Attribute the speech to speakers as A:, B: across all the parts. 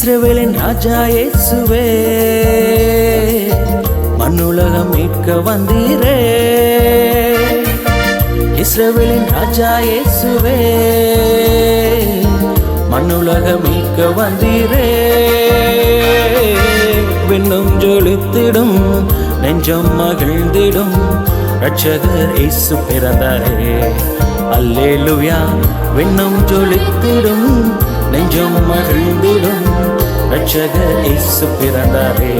A: இஸ்ரவேலின் ராஜா இயேசுவே, மண்ணுலகம் மீட்க வந்தீரே. இஸ்ரவேலின் ராஜா இயேசுவே, மண்ணுலகம் மீட்க வந்தீரே. விண்ணும் ஜொலித்திடும், நெஞ்சம் மகிழ்ந்திடும், ரட்சகர் இயேசு பிறந்தாரே. அல்லேலூயா. விண்ணும் ஜொலித்திடும், நெஞ்சம் மகிழ்ந்திடும், ரட்சகர் இயேசு பிறந்தாரே.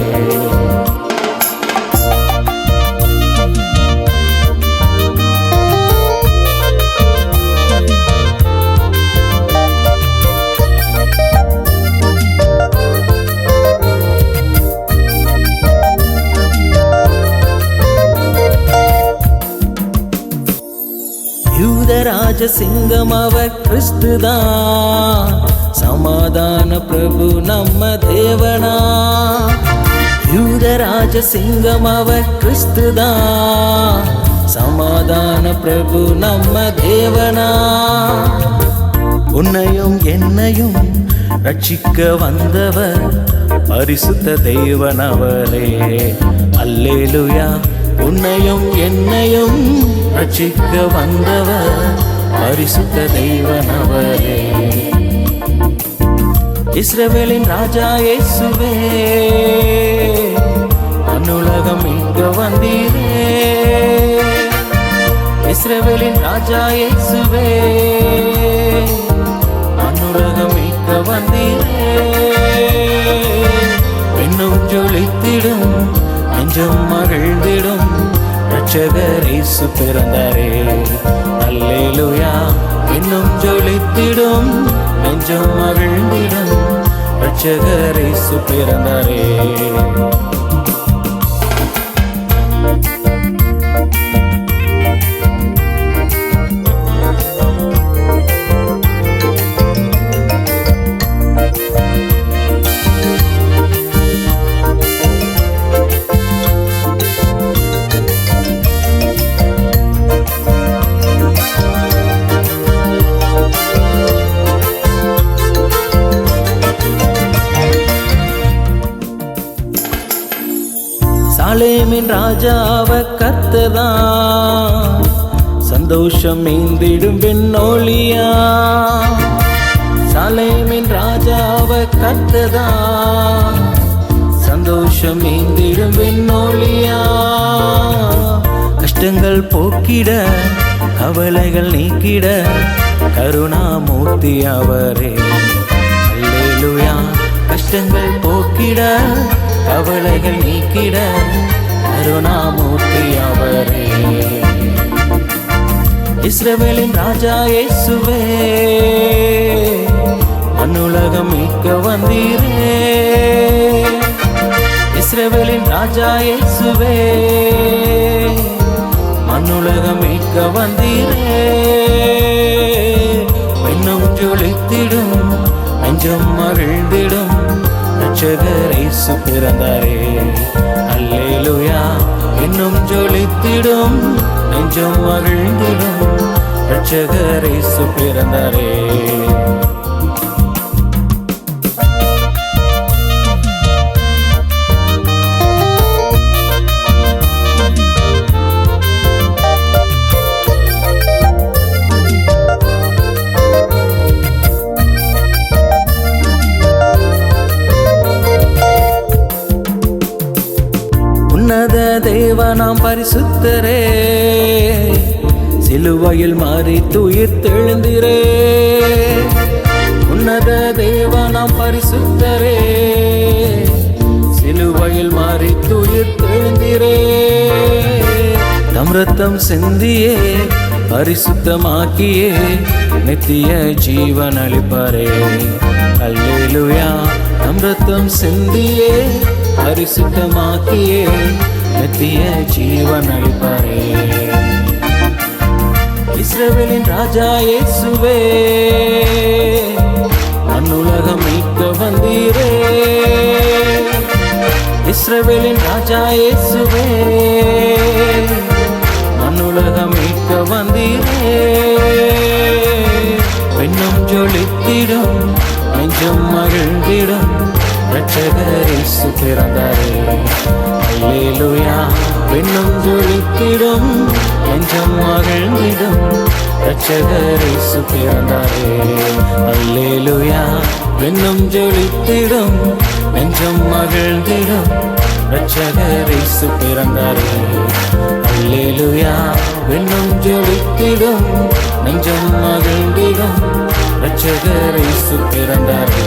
A: யூதராஜ சிங்கம் அவர் கிறிஸ்துதான், சமாதான பிரபு நம்ம தேவனா. யூதராஜ சிங்கம் அவர் கிறிஸ்துதான், சமாதான பிரபு நம்ம தேவனா. உன்னையும் என்னையும் ரட்சிக்க வந்தவர் பரிசுத்த தேவனவரே. அல்லேலூயா. உன்னையும் என்னையும் ரட்சிக்க வந்தவர் பரிசுத்த தேவனவரே. இஸ்ரவேலின் ராஜா இயேசுவே, மண்ணுலகம் மீட்க வந்தீரே. இஸ்ரவேலின் ராஜா இயேசுவே, மண்ணுலகம் மீட்க வந்தீரே. விண்ணும் ஜொலித்திடும், நெஞ்சம் மகிழ்ந்திடும், ரட்சகர் இயேசு பிறந்தாரே. அல்லேலூயா. இன்னும் ஜொலித்திடும், நெஞ்சம் மகிழ்ந்திடும், ரட்சகர் இயேசு பிறந்தாரே. சாலேமின் ராஜாவ கர்த்தர்தான், சந்தோஷம் மீந்திடும் விண்ணொளியா. சாலேமின் ராஜாவ கர்த்தர்தான், சந்தோஷம் மீந்திடும் விண்ணொளியா. கஷ்டங்கள் போக்கிட, கவலைகள் நீக்கிட, கருணாமூர்த்தி அவரே. அல்லேலூயா. கஷ்டங்கள் போக்கிட, கவலைகள் நீக்கிட, கருணாமூர்த்தி அவரே. இஸ்ரவேலின் ராஜா இயேசுவே, மண்ணுலகம் மீட்க வந்தீரே. இஸ்ரவேலின் ராஜா இயேசுவே, மண்ணுலகம் மீட்க வந்தீரே. விண்ணும் ஜொலித்திடும், நெஞ்சம் மகிழ்ந்திடும், ரட்சகர் இயேசு பிறந்தாரே. அல்லேலூயா. இன்னும் ஜொலித்திடும், நெஞ்சம் மகிழ்ந்திடும், ரட்சகர் இயேசு பிறந்தாரே. உன்னத தேவனாம் பரிசுத்தரே, சிலுவையில் மரித்து உயிர்த்தெழுந்தீரே. உன்னத தேவனாம் பரிசுத்தரே, சிலுவையில் மரித்து உயிர்த்தெழுந்தீரே. தம் இரத்தம் சிந்தியே பரிசுத்தமாக்கியே, நித்திய ஜீவன் அளிப்பாரே. அல்லேலூயா. தம் இரத்தம் சிந்தியே பரிசுத்தமாக்கியே, நித்திய ஜீவன் அளிப்பாரே. இஸ்ரவேலின் ராஜா இயேசுவே, மண்ணுலகம் மீட்க வந்தீரே. இஸ்ரவேலின் ராஜா இயேசுவே, மண்ணுலகம் மீட்க வந்தீரே. விண்ணும் ஜொலித்திடும், நெஞ்சம் மகிழ்ந்திடும் இரட்சகர் இயேசு பிறந்தாரே. அல்லேலூயா விண்ணும் ஜொலித்திடும் நெஞ்சம் மகிழ்ந்திடும் இரட்சகர் இயேசு பிறந்தாரே. அல்லேலூயா விண்ணும் ஜொலித்திடும் நெஞ்சம் மகிழ்ந்திடும் இரட்சகர் இயேசு பிறந்தாரே. அல்லேலூயா விண்ணும் ஜொலித்திடும் நெஞ்சம் மகிழ்ந்திடும் இரட்சகர் இயேசு பிறந்தாரே.